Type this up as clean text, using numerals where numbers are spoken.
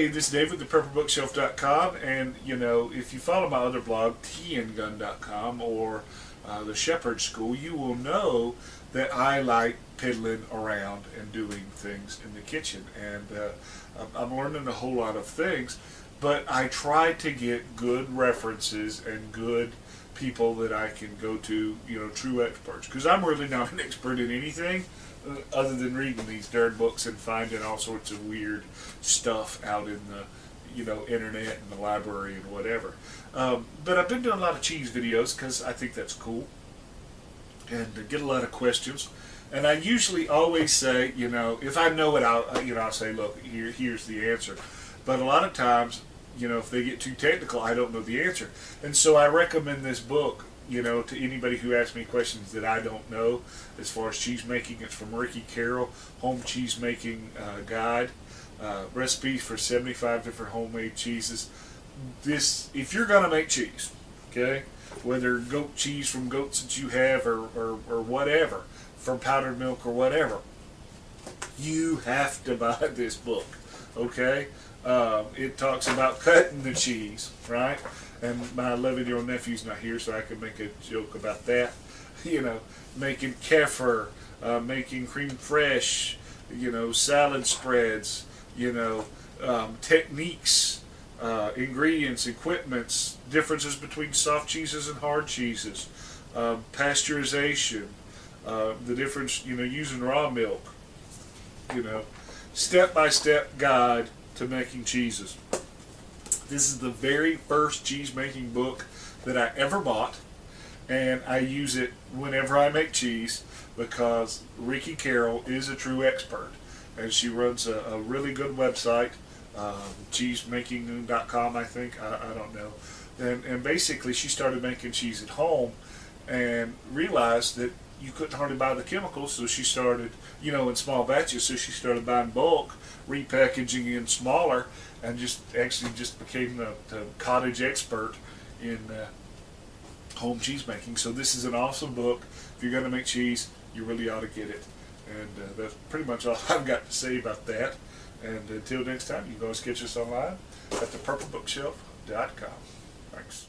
Hey, this is Dave with thepepperbookshelf.com, and you know, if you follow my other blog, teaandgun.com, or the Shepherd School, you will know that I like piddling around and doing things in the kitchen, and I'm learning a whole lot of things, but I try to get good references and good people that I can go to, you know, true experts, because I'm really not an expert in anything other than reading these darn books and finding all sorts of weird stuff out in the, you know, internet and the library and whatever. But I've been doing a lot of cheese videos because I think that's cool, and get a lot of questions. And I usually always say, you know, if I know it, I'll say, look, here's the answer. But a lot of times, you know, if they get too technical, I don't know the answer. And so I recommend this book, you know, to anybody who asks me questions that I don't know as far as cheese making. It's from Ricki Carroll, Home Cheese Making Guide. Recipes for 75 different homemade cheeses. This, if you're going to make cheese, okay, whether goat cheese from goats that you have or whatever, from powdered milk or whatever, you have to buy this book, okay? It talks about cutting the cheese, right? And my 11-year-old nephew's not here, so I can make a joke about that. You know, making kefir, making cream fraiche, you know, salad spreads, you know, techniques, ingredients, equipments, differences between soft cheeses and hard cheeses, pasteurization, the difference, you know, using raw milk, you know, step-by-step guide to making cheeses. This is the very first cheese making book that I ever bought, and I use it whenever I make cheese because Ricki Carroll is a true expert, and she runs a really good website, cheesemaking.com, I think, I don't know. And basically she started making cheese at home and realized that you couldn't hardly buy the chemicals, so she started, you know, in small batches, so she started buying bulk, repackaging in smaller, and just became the cottage expert in home cheese making. So this is an awesome book. If you're going to make cheese, you really ought to get it. And that's pretty much all I've got to say about that. And until next time, you can always catch us online at thepepperbookshelf.com. Thanks.